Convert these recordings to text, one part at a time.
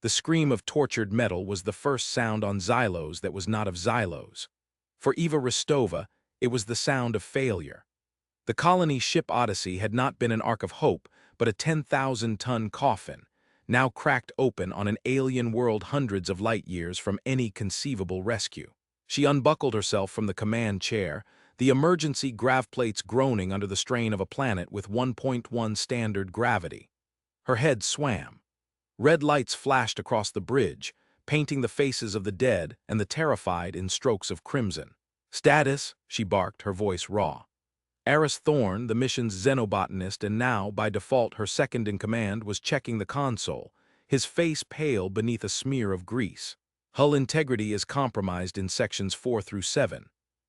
The scream of tortured metal was the first sound on Xylos that was not of Xylos. For Eva Rostova, it was the sound of failure. The colony ship Odyssey had not been an ark of hope, but a 10,000-ton coffin, now cracked open on an alien world hundreds of light years from any conceivable rescue. She unbuckled herself from the command chair, the emergency grav plates groaning under the strain of a planet with 1.1 standard gravity. Her head swam. Red lights flashed across the bridge, painting the faces of the dead and the terrified in strokes of crimson. "Status," she barked, her voice raw. Aris Thorne, the mission's xenobotanist and now, by default, her second-in-command, was checking the console, his face pale beneath a smear of grease. "Hull integrity is compromised in sections 4 through 7.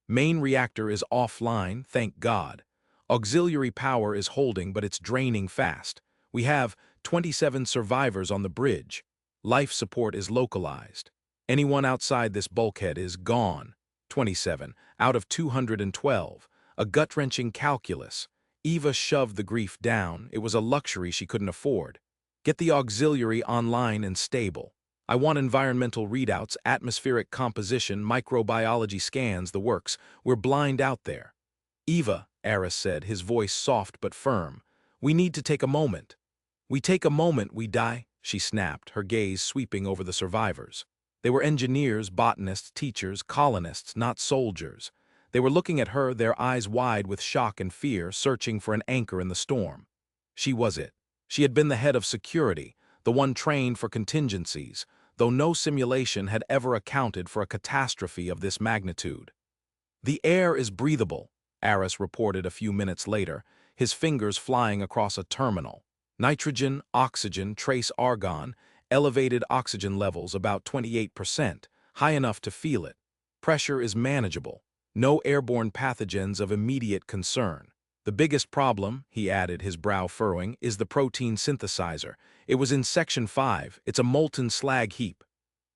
Main reactor is offline, thank God. Auxiliary power is holding, but it's draining fast. We have 27 survivors on the bridge. Life support is localized. Anyone outside this bulkhead is gone. 27, out of 212. A gut-wrenching calculus. Eva shoved the grief down. It was a luxury she couldn't afford. Get the auxiliary online and stable. I want environmental readouts, atmospheric composition, microbiology scans, the works. We're blind out there." "Eva," Aris said, his voice soft but firm, "we need to take a moment." "We take a moment, we die," she snapped, her gaze sweeping over the survivors. They were engineers, botanists, teachers, colonists, not soldiers. They were looking at her, their eyes wide with shock and fear, searching for an anchor in the storm. She was it. She had been the head of security, the one trained for contingencies, though no simulation had ever accounted for a catastrophe of this magnitude. "The air is breathable," Aris reported a few minutes later, his fingers flying across a terminal. "Nitrogen, oxygen, trace argon, elevated oxygen levels about 28%, high enough to feel it. Pressure is manageable. No airborne pathogens of immediate concern. The biggest problem," he added, his brow furrowing, "is the protein synthesizer. It was in Section 5. It's a molten slag heap."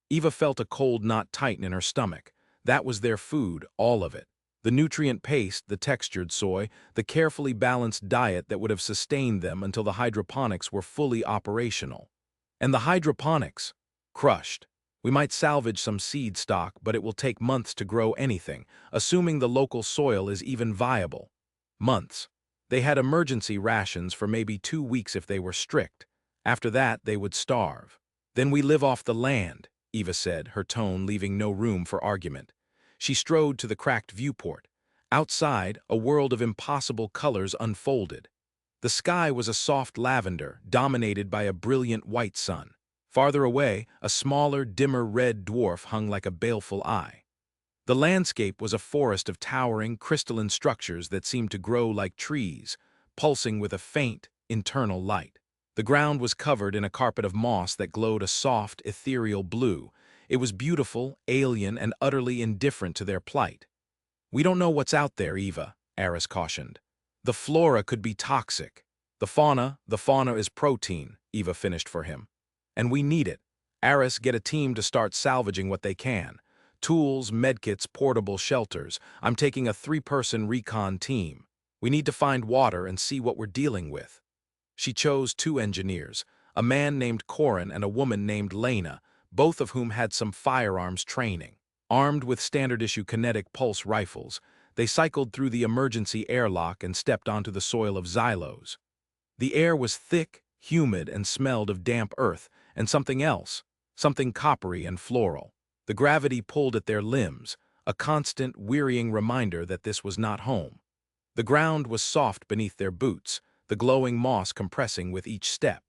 Eva felt a cold knot tighten in her stomach. That was their food, all of it. The nutrient paste, the textured soy, the carefully balanced diet that would have sustained them until the hydroponics were fully operational. And the hydroponics? Crushed. "We might salvage some seed stock, but it will take months to grow anything, assuming the local soil is even viable." Months. They had emergency rations for maybe 2 weeks if they were strict. After that, they would starve. "Then we live off the land," Eva said, her tone leaving no room for argument. She strode to the cracked viewport. Outside, a world of impossible colors unfolded. The sky was a soft lavender, dominated by a brilliant white sun. Farther away, a smaller, dimmer red dwarf hung like a baleful eye. The landscape was a forest of towering, crystalline structures that seemed to grow like trees, pulsing with a faint, internal light. The ground was covered in a carpet of moss that glowed a soft, ethereal blue. It was beautiful, alien, and utterly indifferent to their plight. "We don't know what's out there, Eva," Aris cautioned. "The flora could be toxic. The fauna is protein," Eva finished for him. "And we need it. Aris, get a team to start salvaging what they can. Tools, medkits, portable shelters. I'm taking a 3-person recon team. We need to find water and see what we're dealing with." She chose 2 engineers, a man named Corin and a woman named Lena, both of whom had some firearms training. Armed with standard-issue kinetic pulse rifles, they cycled through the emergency airlock and stepped onto the soil of Xylos. The air was thick, humid, and smelled of damp earth, and something else, something coppery and floral. The gravity pulled at their limbs, a constant, wearying reminder that this was not home. The ground was soft beneath their boots, the glowing moss compressing with each step.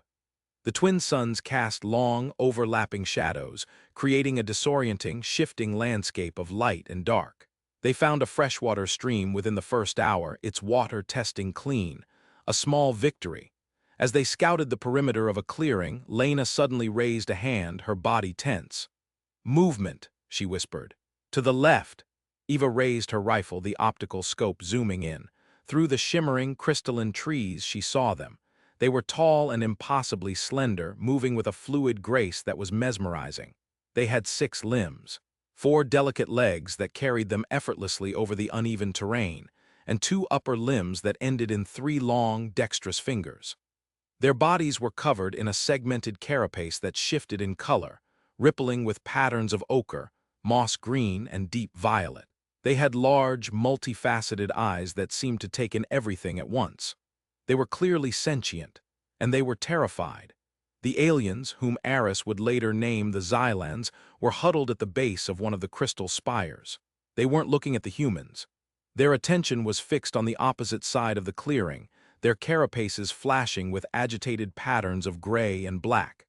The twin suns cast long, overlapping shadows, creating a disorienting, shifting landscape of light and dark. They found a freshwater stream within the first hour, its water testing clean, a small victory. As they scouted the perimeter of a clearing, Lena suddenly raised a hand, her body tense. "Movement," she whispered. "To the left." Eva raised her rifle, the optical scope zooming in. Through the shimmering, crystalline trees, she saw them. They were tall and impossibly slender, moving with a fluid grace that was mesmerizing. They had 6 limbs, 4 delicate legs that carried them effortlessly over the uneven terrain, and 2 upper limbs that ended in 3 long, dexterous fingers. Their bodies were covered in a segmented carapace that shifted in color, rippling with patterns of ochre, moss green, and deep violet. They had large, multifaceted eyes that seemed to take in everything at once. They were clearly sentient, and they were terrified. The aliens, whom Aris would later name the Xylans, were huddled at the base of one of the crystal spires. They weren't looking at the humans. Their attention was fixed on the opposite side of the clearing, their carapaces flashing with agitated patterns of gray and black.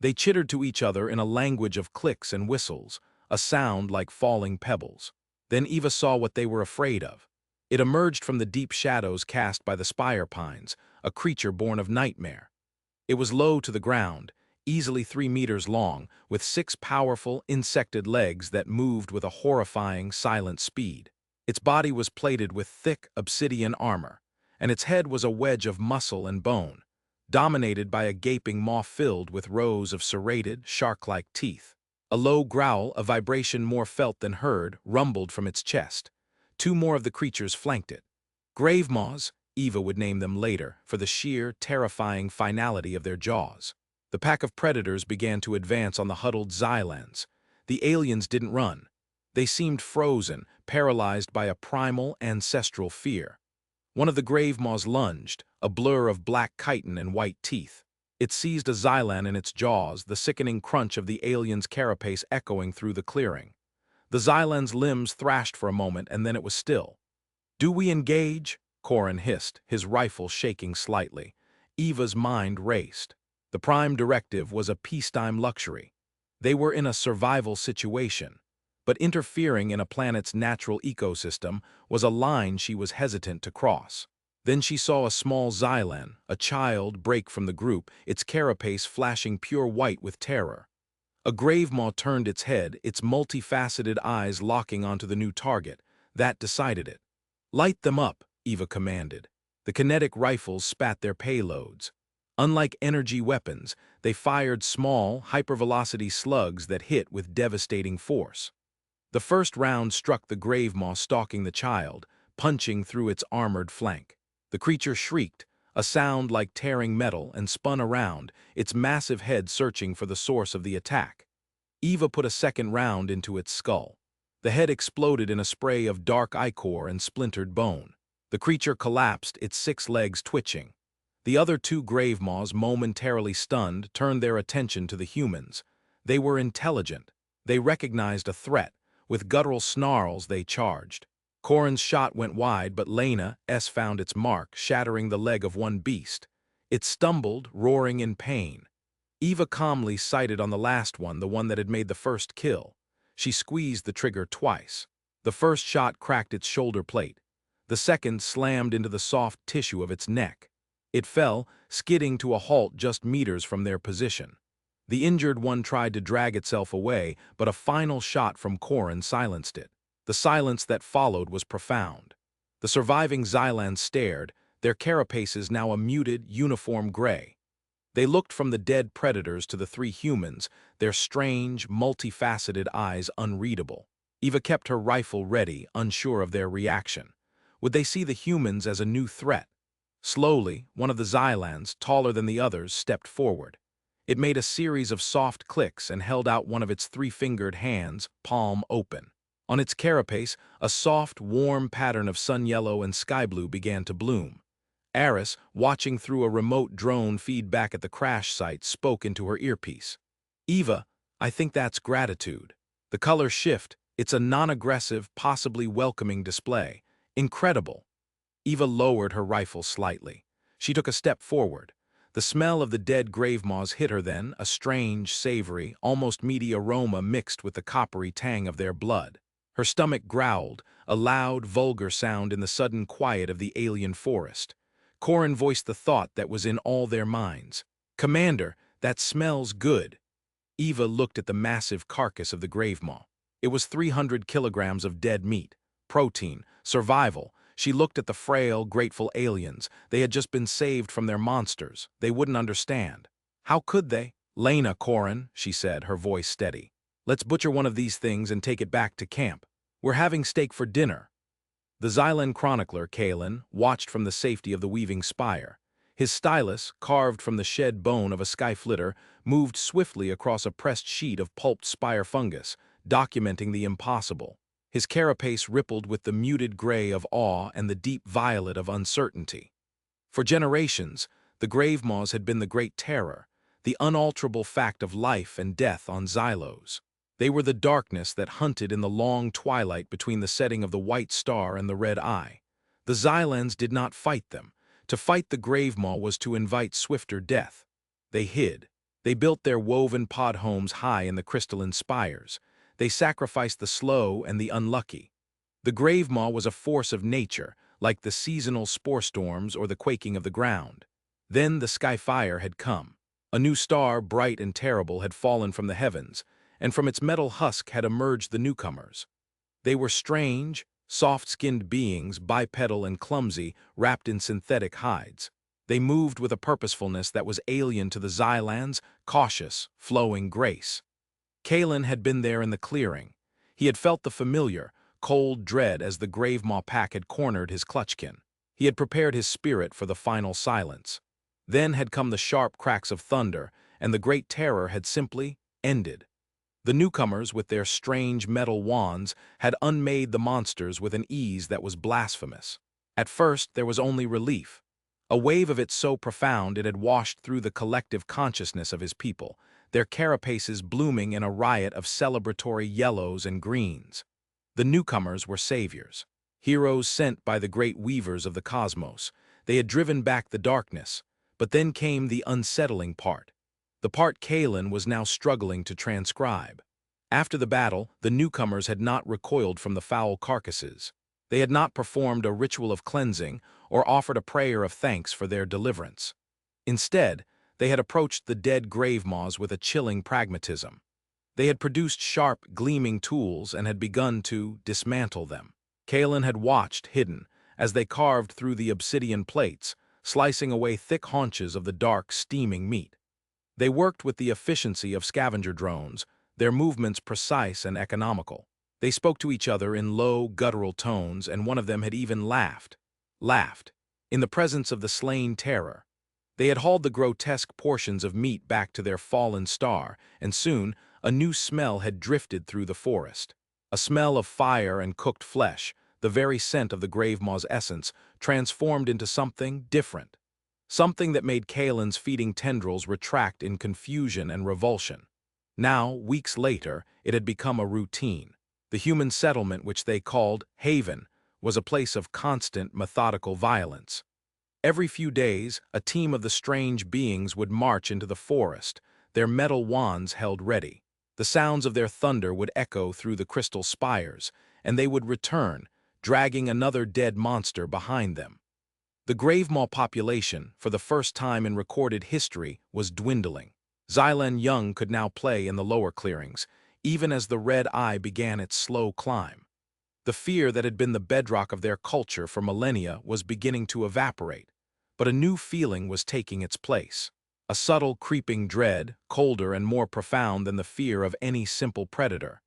They chittered to each other in a language of clicks and whistles, a sound like falling pebbles. Then Eva saw what they were afraid of. It emerged from the deep shadows cast by the spire pines, a creature born of nightmare. It was low to the ground, easily 3 meters long, with 6 powerful, insected legs that moved with a horrifying, silent speed. Its body was plated with thick, obsidian armor, and its head was a wedge of muscle and bone, dominated by a gaping maw filled with rows of serrated, shark-like teeth. A low growl, a vibration more felt than heard, rumbled from its chest. 2 more of the creatures flanked it. Grave maws, Eva would name them later, for the sheer, terrifying finality of their jaws. The pack of predators began to advance on the huddled Xylans. The aliens didn't run. They seemed frozen, paralyzed by a primal, ancestral fear. One of the grave maws lunged, a blur of black chitin and white teeth. It seized a Xylan in its jaws, the sickening crunch of the alien's carapace echoing through the clearing. The Xylan's limbs thrashed for a moment, and then it was still. "Do we engage?" Corin hissed, his rifle shaking slightly. Eva's mind raced. The prime directive was a peacetime luxury. They were in a survival situation. But interfering in a planet's natural ecosystem was a line she was hesitant to cross. Then she saw a small Xylan, a child, break from the group, its carapace flashing pure white with terror. A gravemaw turned its head, its multifaceted eyes locking onto the new target. That decided it. "Light them up," Eva commanded. The kinetic rifles spat their payloads. Unlike energy weapons, they fired small, hypervelocity slugs that hit with devastating force. The first round struck the gravemaw stalking the child, punching through its armored flank. The creature shrieked, a sound like tearing metal, and spun around, its massive head searching for the source of the attack. Eva put a second round into its skull. The head exploded in a spray of dark ichor and splintered bone. The creature collapsed, its 6 legs twitching. The other 2 gravemaws, momentarily stunned, turned their attention to the humans. They were intelligent. They recognized a threat. With guttural snarls, they charged. Corin's shot went wide, but Lena's found its mark, shattering the leg of one beast. It stumbled, roaring in pain. Eva calmly sighted on the last one, the one that had made the first kill. She squeezed the trigger twice. The first shot cracked its shoulder plate. The second slammed into the soft tissue of its neck. It fell, skidding to a halt just meters from their position. The injured one tried to drag itself away, but a final shot from Corin silenced it. The silence that followed was profound. The surviving Xylans stared, their carapaces now a muted, uniform gray. They looked from the dead predators to the 3 humans, their strange, multifaceted eyes unreadable. Eva kept her rifle ready, unsure of their reaction. Would they see the humans as a new threat? Slowly, one of the Xylans, taller than the others, stepped forward. It made a series of soft clicks and held out one of its 3-fingered hands, palm open. On its carapace, a soft, warm pattern of sun yellow and sky blue began to bloom. Aris, watching through a remote drone feedback at the crash site, spoke into her earpiece. "Eva, I think that's gratitude. The colors shift. It's a non-aggressive, possibly welcoming display. Incredible." Eva lowered her rifle slightly. She took a step forward. The smell of the dead gravemaws hit her then, a strange, savory, almost meaty aroma mixed with the coppery tang of their blood. Her stomach growled, a loud, vulgar sound in the sudden quiet of the alien forest. Corin voiced the thought that was in all their minds. "Commander, that smells good." Eva looked at the massive carcass of the gravemaw. It was 300 kilograms of dead meat, protein, survival. She looked at the frail, grateful aliens. They had just been saved from their monsters. They wouldn't understand. How could they? "Lena, Corin," she said, her voice steady. "Let's butcher one of these things and take it back to camp. We're having steak for dinner." The Xylan chronicler, Kalen, watched from the safety of the weaving spire. His stylus, carved from the shed bone of a skyflitter, moved swiftly across a pressed sheet of pulped spire fungus, documenting the impossible. His carapace rippled with the muted gray of awe and the deep violet of uncertainty. For generations, the grave moths had been the great terror, the unalterable fact of life and death on Xylos. They were the darkness that hunted in the long twilight between the setting of the white star and the red eye. The Xylans did not fight them. To fight the grave maw was to invite swifter death. They hid. They built their woven pod homes high in the crystalline spires. They sacrificed the slow and the unlucky. The grave maw was a force of nature, like the seasonal spore storms or the quaking of the ground. Then the sky fire had come. A new star, bright and terrible, had fallen from the heavens, and from its metal husk had emerged the newcomers. They were strange, soft-skinned beings, bipedal and clumsy, wrapped in synthetic hides. They moved with a purposefulness that was alien to the Xylans, cautious, flowing grace. Kalen had been there in the clearing. He had felt the familiar, cold dread as the grave maw pack had cornered his clutchkin. He had prepared his spirit for the final silence. Then had come the sharp cracks of thunder, and the great terror had simply ended. The newcomers, with their strange metal wands, had unmade the monsters with an ease that was blasphemous. At first, there was only relief. A wave of it so profound it had washed through the collective consciousness of his people, their carapaces blooming in a riot of celebratory yellows and greens. The newcomers were saviors, heroes sent by the great weavers of the cosmos. They had driven back the darkness, but then came the unsettling part. The part Kalen was now struggling to transcribe. After the battle, the newcomers had not recoiled from the foul carcasses. They had not performed a ritual of cleansing or offered a prayer of thanks for their deliverance. Instead, they had approached the dead grave moths with a chilling pragmatism. They had produced sharp, gleaming tools and had begun to dismantle them. Kalen had watched, hidden, as they carved through the obsidian plates, slicing away thick haunches of the dark, steaming meat. They worked with the efficiency of scavenger drones, their movements precise and economical. They spoke to each other in low, guttural tones, and one of them had even laughed, in the presence of the slain terror. They had hauled the grotesque portions of meat back to their fallen star, and soon a new smell had drifted through the forest. A smell of fire and cooked flesh, the very scent of the grave maw's essence, transformed into something different. Something that made Kalen's feeding tendrils retract in confusion and revulsion. Now, weeks later, it had become a routine. The human settlement, which they called Haven, was a place of constant, methodical violence. Every few days, a team of the strange beings would march into the forest, their metal wands held ready. The sounds of their thunder would echo through the crystal spires, and they would return, dragging another dead monster behind them. The grave maw population, for the first time in recorded history, was dwindling. Xylan young could now play in the lower clearings, even as the red eye began its slow climb. The fear that had been the bedrock of their culture for millennia was beginning to evaporate, but a new feeling was taking its place. A subtle, creeping dread, colder and more profound than the fear of any simple predator.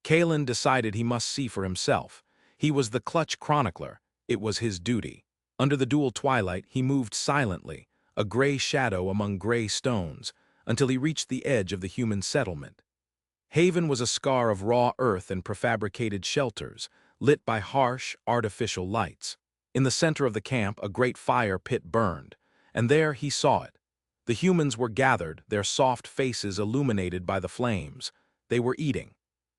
Kalen decided he must see for himself. He was the clutch chronicler. It was his duty. Under the dual twilight, he moved silently, a gray shadow among gray stones, until he reached the edge of the human settlement. Haven was a scar of raw earth and prefabricated shelters, lit by harsh, artificial lights. In the center of the camp, a great fire pit burned, and there he saw it. The humans were gathered, their soft faces illuminated by the flames. They were eating.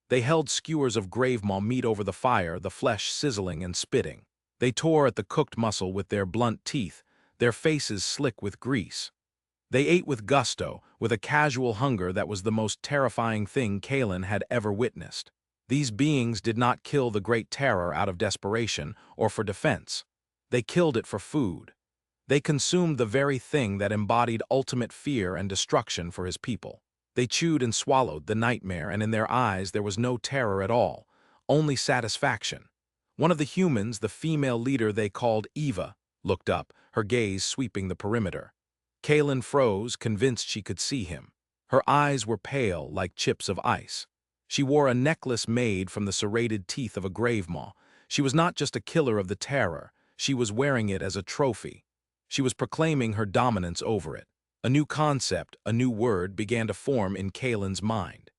They held skewers of grave maw meat over the fire, the flesh sizzling and spitting. They tore at the cooked muscle with their blunt teeth, their faces slick with grease. They ate with gusto, with a casual hunger that was the most terrifying thing Kalen had ever witnessed. These beings did not kill the great terror out of desperation or for defense. They killed it for food. They consumed the very thing that embodied ultimate fear and destruction for his people. They chewed and swallowed the nightmare, and in their eyes there was no terror at all, only satisfaction. One of the humans, the female leader they called Eva, looked up, her gaze sweeping the perimeter. Kalen froze, convinced she could see him. Her eyes were pale, like chips of ice. She wore a necklace made from the serrated teeth of a grave maw. She was not just a killer of the terror, she was wearing it as a trophy. She was proclaiming her dominance over it. A new concept, a new word began to form in Kalen's mind.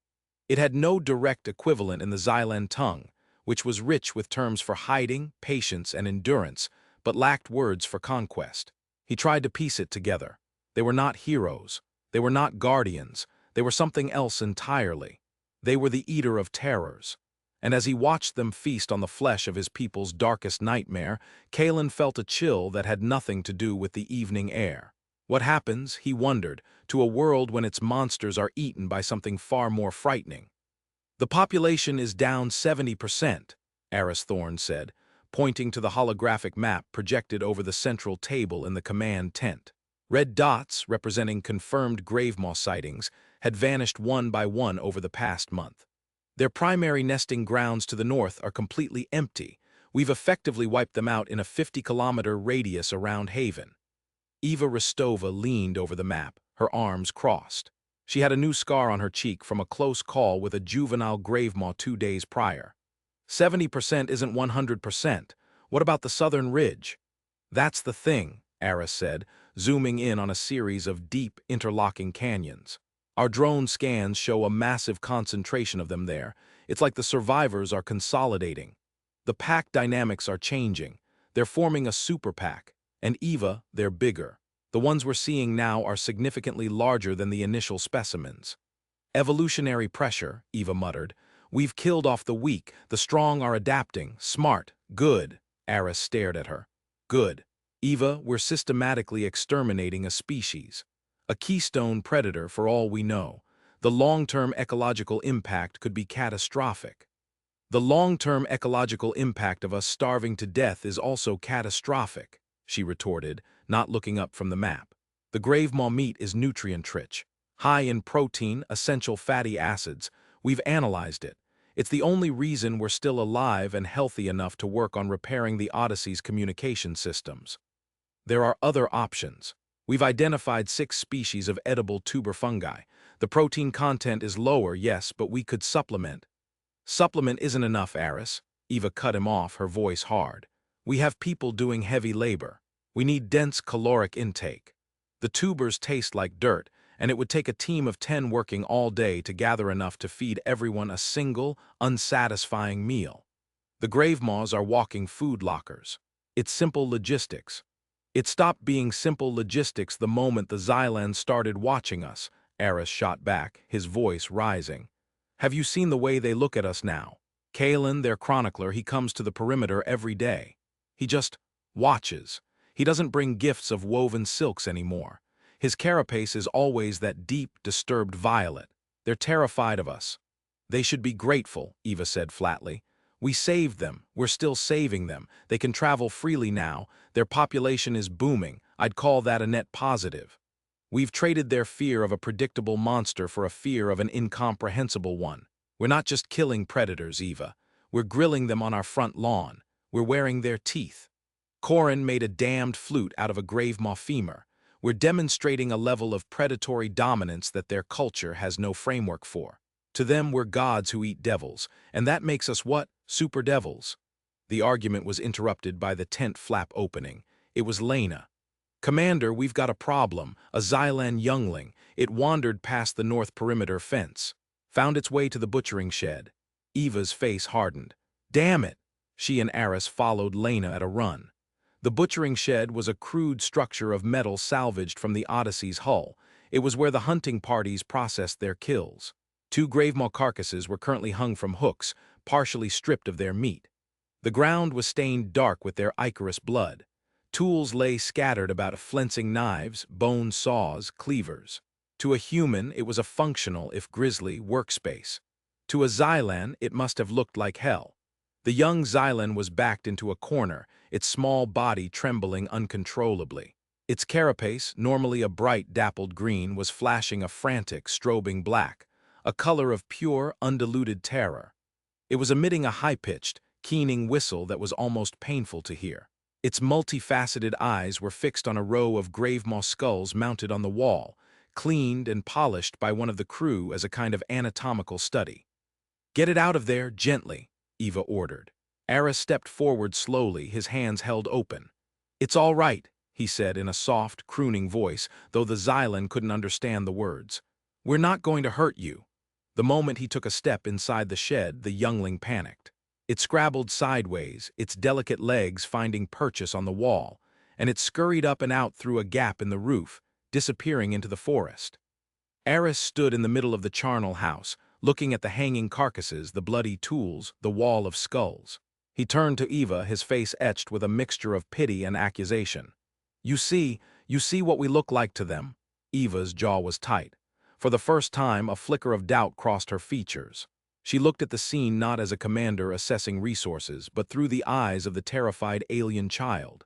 It had no direct equivalent in the Xylan tongue, which was rich with terms for hiding, patience, and endurance, but lacked words for conquest. He tried to piece it together. They were not heroes. They were not guardians. They were something else entirely. They were the eater of terrors. And as he watched them feast on the flesh of his people's darkest nightmare, Kalen felt a chill that had nothing to do with the evening air. What happens, he wondered, to a world when its monsters are eaten by something far more frightening? "The population is down 70%, Aris Thorne said, pointing to the holographic map projected over the central table in the command tent. Red dots, representing confirmed grave-moth sightings, had vanished one by one over the past month. Their primary nesting grounds to the north are completely empty. We've effectively wiped them out in a 50-kilometer radius around Haven." Eva Rostova leaned over the map, her arms crossed. She had a new scar on her cheek from a close call with a juvenile grave-moth 2 days prior. 70% isn't 100%. What about the southern ridge? "That's the thing," Aris said, zooming in on a series of deep, interlocking canyons. "Our drone scans show a massive concentration of them there. It's like the survivors are consolidating. The pack dynamics are changing. They're forming a super pack. And Eva, they're bigger. The ones we're seeing now are significantly larger than the initial specimens." "Evolutionary pressure," Eva muttered. "We've killed off the weak. The strong are adapting. Smart. Good." Aris stared at her. "Good. Eva, we're systematically exterminating a species. A keystone predator for all we know. The long-term ecological impact could be catastrophic." "The long-term ecological impact of us starving to death is also catastrophic," she retorted, not looking up from the map. "The grave-maw meat is nutrient-rich, high in protein, essential fatty acids. We've analyzed it. It's the only reason we're still alive and healthy enough to work on repairing the Odyssey's communication systems. There are other options. We've identified 6 species of edible tuber fungi. The protein content is lower, yes, but we could supplement." "Supplement isn't enough, Aris." Eva cut him off, her voice hard. "We have people doing heavy labor. We need dense caloric intake. The tubers taste like dirt, and it would take a team of 10 working all day to gather enough to feed everyone a single, unsatisfying meal. The grave moths are walking food lockers. It's simple logistics." "It stopped being simple logistics the moment the Xylans started watching us," Aris shot back, his voice rising. "Have you seen the way they look at us now? Kalen, their chronicler, he comes to the perimeter every day. He just watches. He doesn't bring gifts of woven silks anymore. His carapace is always that deep, disturbed violet. They're terrified of us." "They should be grateful," Eva said flatly. "We saved them. We're still saving them. They can travel freely now. Their population is booming. I'd call that a net positive. We've traded their fear of a predictable monster for a fear of an incomprehensible one. We're not just killing predators, Eva. We're grilling them on our front lawn. We're wearing their teeth. Corin made a damned flute out of a grave-moth femur. We're demonstrating a level of predatory dominance that their culture has no framework for. To them, we're gods who eat devils, and that makes us what? Super devils." The argument was interrupted by the tent flap opening. It was Lena. "Commander, we've got a problem. A Xylan youngling. It wandered past the north perimeter fence. Found its way to the butchering shed." Eva's face hardened. "Damn it!" She and Aris followed Lena at a run. The butchering shed was a crude structure of metal salvaged from the Odyssey's hull. It was where the hunting parties processed their kills. 2 grave-maw carcasses were currently hung from hooks, partially stripped of their meat. The ground was stained dark with their ichorous blood. Tools lay scattered about, flensing knives, bone saws, cleavers. To a human, it was a functional, if grisly, workspace. To a Xylan, it must have looked like hell. The young Xylan was backed into a corner, its small body trembling uncontrollably. Its carapace, normally a bright dappled green, was flashing a frantic, strobing black, a color of pure, undiluted terror. It was emitting a high-pitched, keening whistle that was almost painful to hear. Its multifaceted eyes were fixed on a row of grave-moth skulls mounted on the wall, cleaned and polished by one of the crew as a kind of anatomical study. "Get it out of there, gently," Eva ordered. Aris stepped forward slowly, his hands held open. "It's all right," he said in a soft, crooning voice, though the Xylan couldn't understand the words. "We're not going to hurt you." The moment he took a step inside the shed, the youngling panicked. It scrabbled sideways, its delicate legs finding purchase on the wall, and it scurried up and out through a gap in the roof, disappearing into the forest. Eris stood in the middle of the charnel house, looking at the hanging carcasses, the bloody tools, the wall of skulls. He turned to Eva, his face etched with a mixture of pity and accusation. You see what we look like to them." Eva's jaw was tight. For the first time, a flicker of doubt crossed her features. She looked at the scene not as a commander assessing resources, but through the eyes of the terrified alien child.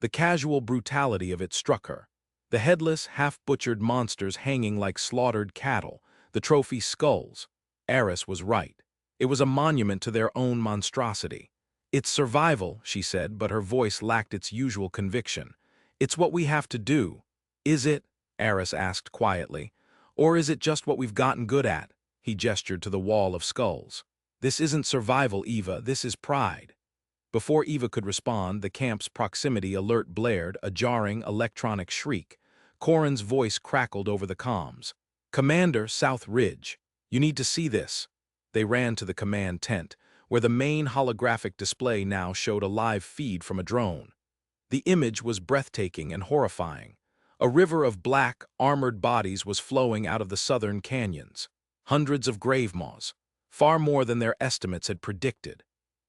The casual brutality of it struck her. The headless, half-butchered monsters hanging like slaughtered cattle, the trophy skulls. Eris was right. It was a monument to their own monstrosity. "It's survival," she said, but her voice lacked its usual conviction. "It's what we have to do." "Is it?" Eris asked quietly. "Or is it just what we've gotten good at?" He gestured to the wall of skulls. "This isn't survival, Eva, this is pride." Before Eva could respond, the camp's proximity alert blared, a jarring electronic shriek. Corin's voice crackled over the comms. "Commander, South Ridge. You need to see this." They ran to the command tent, where the main holographic display now showed a live feed from a drone. The image was breathtaking and horrifying. A river of black, armored bodies was flowing out of the southern canyons. Hundreds of grave moths, far more than their estimates had predicted.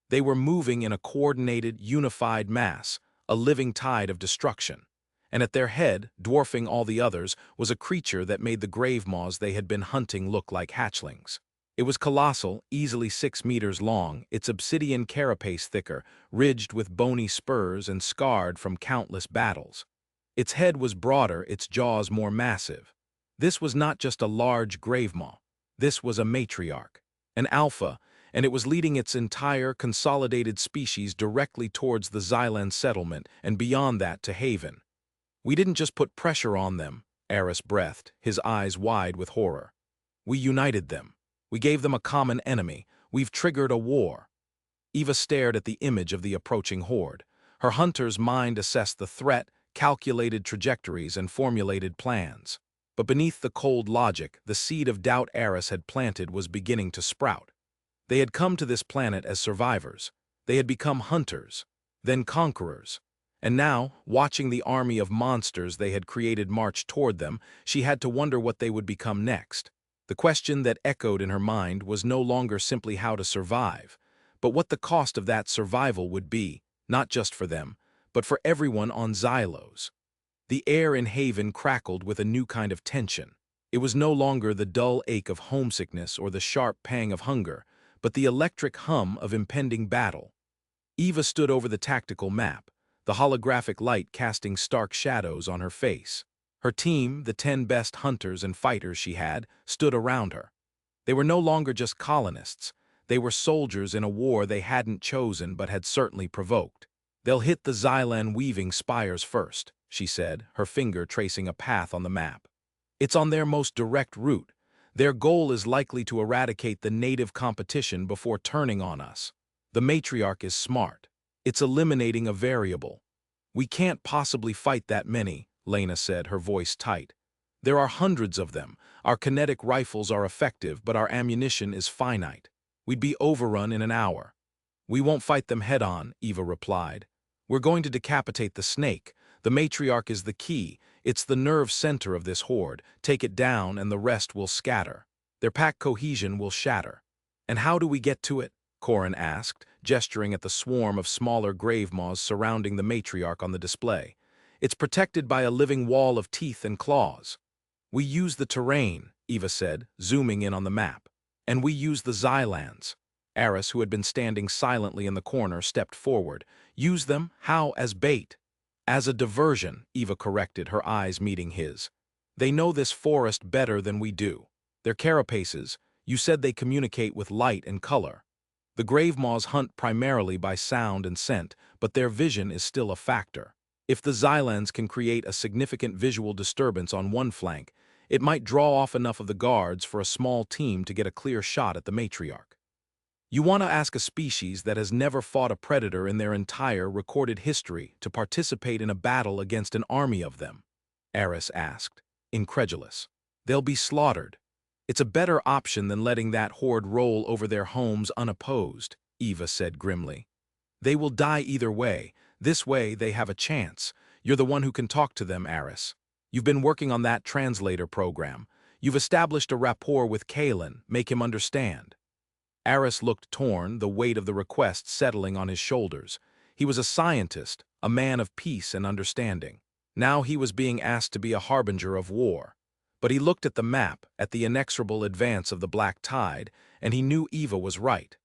They were moving in a coordinated, unified mass, a living tide of destruction. And at their head, dwarfing all the others, was a creature that made the grave moths they had been hunting look like hatchlings. It was colossal, easily 6 meters long, its obsidian carapace thicker, ridged with bony spurs and scarred from countless battles. Its head was broader, its jaws more massive. This was not just a large grave moth. This was a matriarch, an alpha, and it was leading its entire consolidated species directly towards the Xylan settlement and beyond that to Haven. "We didn't just put pressure on them," Eris breathed, his eyes wide with horror. "We united them. We gave them a common enemy. We've triggered a war." Eva stared at the image of the approaching horde. Her hunter's mind assessed the threat, calculated trajectories, and formulated plans. But beneath the cold logic, the seed of doubt Eris had planted was beginning to sprout. They had come to this planet as survivors. They had become hunters, then conquerors. And now, watching the army of monsters they had created march toward them, she had to wonder what they would become next. The question that echoed in her mind was no longer simply how to survive, but what the cost of that survival would be, not just for them, but for everyone on Xylos. The air in Haven crackled with a new kind of tension. It was no longer the dull ache of homesickness or the sharp pang of hunger, but the electric hum of impending battle. Eva stood over the tactical map, the holographic light casting stark shadows on her face. Her team, the 10 best hunters and fighters she had, stood around her. They were no longer just colonists. They were soldiers in a war they hadn't chosen but had certainly provoked. "They'll hit the Xylan weaving spires first," she said, her finger tracing a path on the map. "It's on their most direct route. Their goal is likely to eradicate the native competition before turning on us. The matriarch is smart. It's eliminating a variable. We can't possibly fight that many," Lena said, her voice tight. "There are hundreds of them. Our kinetic rifles are effective, but our ammunition is finite. We'd be overrun in an hour." "We won't fight them head-on," Eva replied. "We're going to decapitate the snake. The matriarch is the key. It's the nerve center of this horde. Take it down and the rest will scatter. Their pack cohesion will shatter." "And how do we get to it?" Corin asked, gesturing at the swarm of smaller grave moths surrounding the matriarch on the display. "It's protected by a living wall of teeth and claws." "We use the terrain," Eva said, zooming in on the map. "And we use the Xylans." Eris, who had been standing silently in the corner, stepped forward. "Use them? How? As bait?" "As a diversion," Eva corrected, her eyes meeting his. "They know this forest better than we do. Their carapaces, you said they communicate with light and color. The grave moths hunt primarily by sound and scent, but their vision is still a factor. If the Xylans can create a significant visual disturbance on one flank, it might draw off enough of the guards for a small team to get a clear shot at the matriarch." You want to ask a species that has never fought a predator in their entire recorded history to participate in a battle against an army of them? Eris asked, incredulous. They'll be slaughtered. It's a better option than letting that horde roll over their homes unopposed, Eva said grimly. They will die either way. This way they have a chance. You're the one who can talk to them, Eris. You've been working on that translator program. You've established a rapport with Kalen, make him understand. Eris looked torn, the weight of the request settling on his shoulders. He was a scientist, a man of peace and understanding. Now he was being asked to be a harbinger of war. But he looked at the map, at the inexorable advance of the black tide, and he knew Eva was right.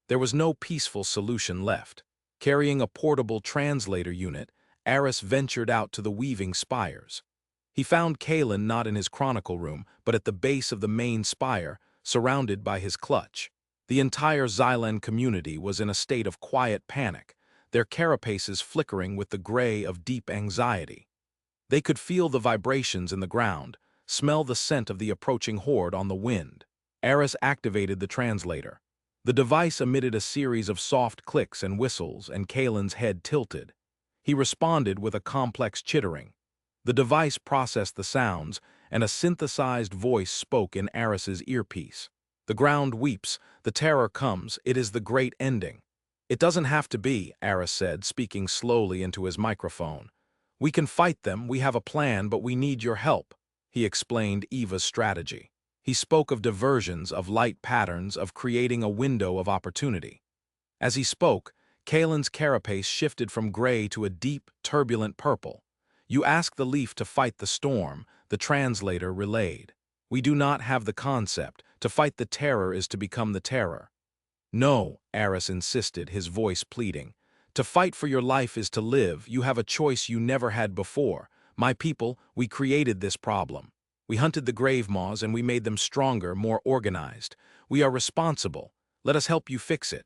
There was no peaceful solution left. Carrying a portable translator unit, Eris ventured out to the weaving spires. He found Kalen not in his chronicle room, but at the base of the main spire, surrounded by his clutch. The entire Xylan community was in a state of quiet panic, their carapaces flickering with the gray of deep anxiety. They could feel the vibrations in the ground, smell the scent of the approaching horde on the wind. Eris activated the translator. The device emitted a series of soft clicks and whistles, and Kalen's head tilted. He responded with a complex chittering. The device processed the sounds, and a synthesized voice spoke in Eris's earpiece. The ground weeps, the terror comes, it is the great ending. It doesn't have to be, Eris said, speaking slowly into his microphone. We can fight them, we have a plan, but we need your help. He explained Eva's strategy. He spoke of diversions, of light patterns, of creating a window of opportunity. As he spoke, Kalen's carapace shifted from gray to a deep, turbulent purple. You ask the leaf to fight the storm, the translator relayed. We do not have the concept. To fight the terror is to become the terror. No, Eris insisted, his voice pleading. To fight for your life is to live. You have a choice you never had before. My people, we created this problem. We hunted the grave maws and we made them stronger, more organized. We are responsible. Let us help you fix it.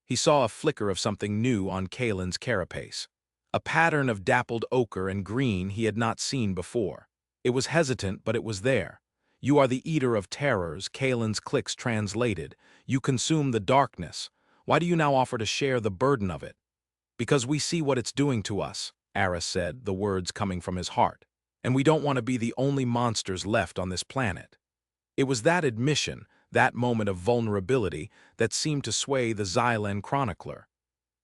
He saw a flicker of something new on Kalen's carapace. A pattern of dappled ochre and green he had not seen before. It was hesitant, but it was there. You are the eater of terrors, Kalen's clicks translated. You consume the darkness. Why do you now offer to share the burden of it? Because we see what it's doing to us, Eris said, the words coming from his heart. And we don't want to be the only monsters left on this planet. It was that admission, that moment of vulnerability, that seemed to sway the Xylan chronicler.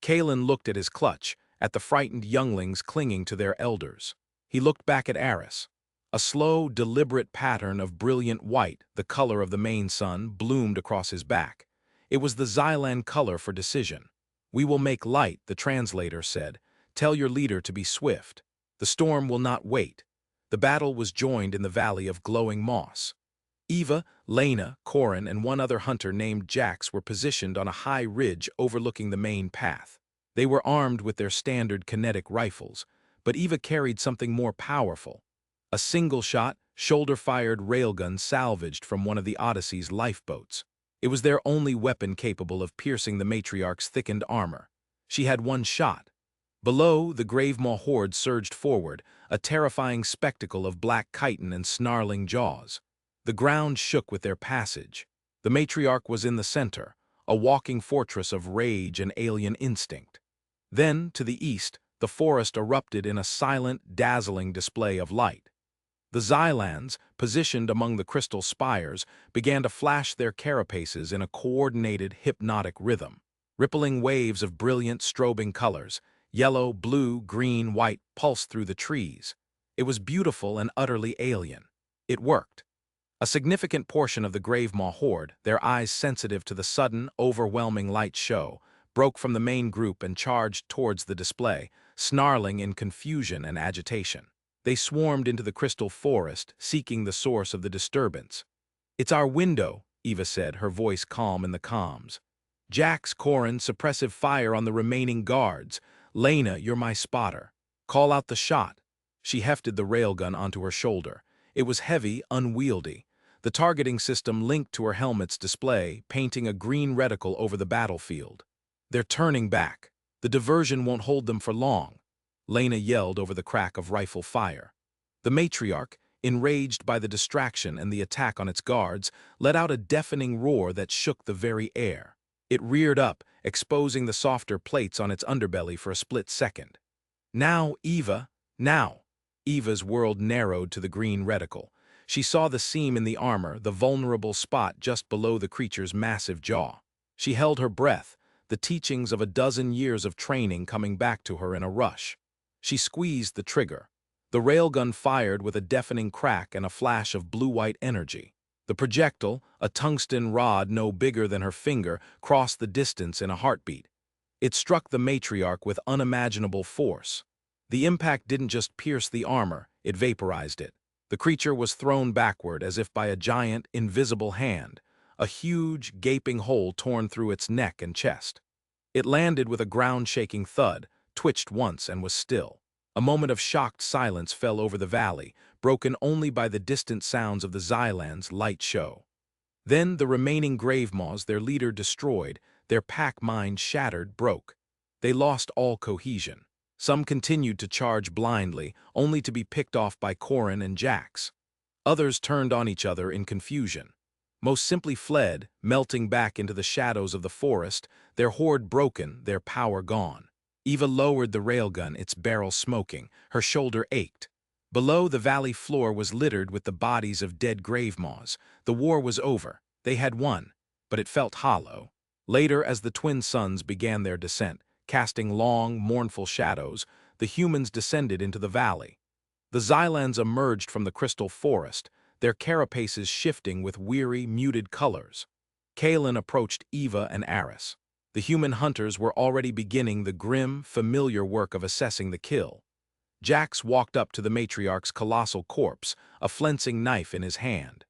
Kalen looked at his clutch, at the frightened younglings clinging to their elders. He looked back at Eris. A slow, deliberate pattern of brilliant white, the color of the main sun, bloomed across his back. It was the Xylan color for decision. We will make light, the translator said. Tell your leader to be swift. The storm will not wait. The battle was joined in the valley of glowing moss. Eva, Lena, Corin, and one other hunter named Jax were positioned on a high ridge overlooking the main path. They were armed with their standard kinetic rifles, but Eva carried something more powerful. A single-shot, shoulder-fired railgun salvaged from one of the Odyssey's lifeboats. It was their only weapon capable of piercing the matriarch's thickened armor. She had one shot. Below, the Gravemaw horde surged forward, a terrifying spectacle of black chitin and snarling jaws. The ground shook with their passage. The matriarch was in the center, a walking fortress of rage and alien instinct. Then, to the east, the forest erupted in a silent, dazzling display of light. The Xylans, positioned among the crystal spires, began to flash their carapaces in a coordinated, hypnotic rhythm. Rippling waves of brilliant, strobing colors, yellow, blue, green, white, pulsed through the trees. It was beautiful and utterly alien. It worked. A significant portion of the Gravemaw horde, their eyes sensitive to the sudden, overwhelming light show, broke from the main group and charged towards the display, snarling in confusion and agitation. They swarmed into the crystal forest, seeking the source of the disturbance. It's our window, Eva said, her voice calm in the comms. Jax, Corin, suppressive fire on the remaining guards. Lena, you're my spotter. Call out the shot. She hefted the railgun onto her shoulder. It was heavy, unwieldy. The targeting system linked to her helmet's display, painting a green reticle over the battlefield. They're turning back. The diversion won't hold them for long. Lena yelled over the crack of rifle fire. The matriarch, enraged by the distraction and the attack on its guards, let out a deafening roar that shook the very air. It reared up, exposing the softer plates on its underbelly for a split second. Now, Eva, now! Eva's world narrowed to the green reticle. She saw the seam in the armor, the vulnerable spot just below the creature's massive jaw. She held her breath, the teachings of a dozen years of training coming back to her in a rush. She squeezed the trigger. The railgun fired with a deafening crack and a flash of blue-white energy. The projectile, a tungsten rod no bigger than her finger, crossed the distance in a heartbeat. It struck the matriarch with unimaginable force. The impact didn't just pierce the armor, it vaporized it. The creature was thrown backward as if by a giant, invisible hand, a huge, gaping hole torn through its neck and chest. It landed with a ground-shaking thud, twitched once and was still. A moment of shocked silence fell over the valley, broken only by the distant sounds of the Xylan's light show. Then the remaining gravemaws, their leader destroyed, their pack mind shattered, broke. They lost all cohesion. Some continued to charge blindly, only to be picked off by Corin and Jax. Others turned on each other in confusion. Most simply fled, melting back into the shadows of the forest, their horde broken, their power gone. Eva lowered the railgun, its barrel smoking. Her shoulder ached. Below, the valley floor was littered with the bodies of dead gravemaws. The war was over. They had won, but it felt hollow. Later, as the twin suns began their descent, casting long, mournful shadows, the humans descended into the valley. The Xylans emerged from the crystal forest, their carapaces shifting with weary, muted colors. Kalen approached Eva and Aris. The human hunters were already beginning the grim, familiar work of assessing the kill. Jax walked up to the matriarch's colossal corpse, a flensing knife in his hand.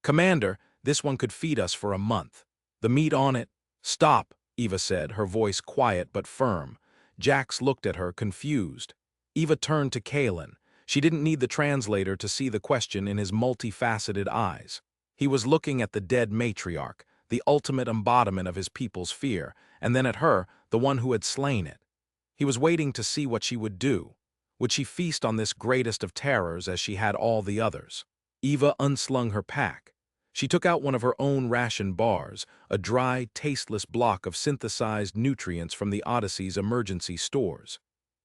"Commander, this one could feed us for a month. The meat on it—" "Stop," Eva said, her voice quiet but firm. Jax looked at her, confused. Eva turned to Kalen. She didn't need the translator to see the question in his multifaceted eyes. He was looking at the dead matriarch, the ultimate embodiment of his people's fear, and then at her, the one who had slain it. He was waiting to see what she would do. Would she feast on this greatest of terrors as she had all the others? Eva unslung her pack. She took out one of her own ration bars, a dry, tasteless block of synthesized nutrients from the Odyssey's emergency stores.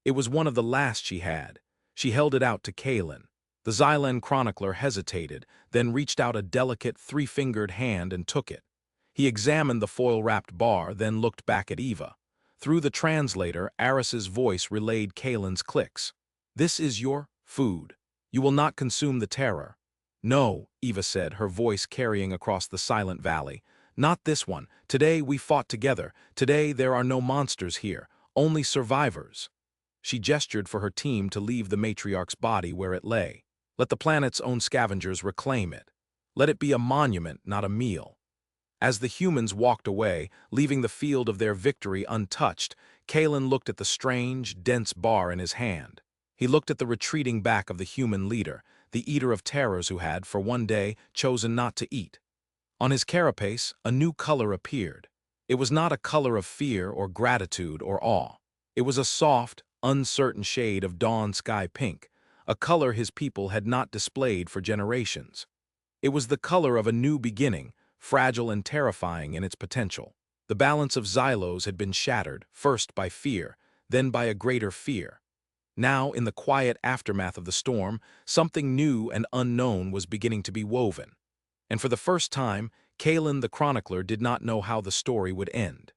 It was one of the last she had. She held it out to Kalen. The Xylan chronicler hesitated, then reached out a delicate, three-fingered hand and took it. He examined the foil-wrapped bar, then looked back at Eva. Through the translator, Aris's voice relayed Kalen's clicks. "This is your food. You will not consume the terror." "No," Eva said, her voice carrying across the silent valley. "Not this one. Today we fought together. Today there are no monsters here, only survivors." She gestured for her team to leave the matriarch's body where it lay. Let the planet's own scavengers reclaim it. Let it be a monument, not a meal. As the humans walked away, leaving the field of their victory untouched, Kalen looked at the strange, dense bar in his hand. He looked at the retreating back of the human leader, the eater of terrors who had, for one day, chosen not to eat. On his carapace, a new color appeared. It was not a color of fear or gratitude or awe. It was a soft, uncertain shade of dawn sky pink, a color his people had not displayed for generations. It was the color of a new beginning, fragile and terrifying in its potential. The balance of Xylos had been shattered, first by fear, then by a greater fear. Now, in the quiet aftermath of the storm, something new and unknown was beginning to be woven. And for the first time, Kalen the chronicler did not know how the story would end.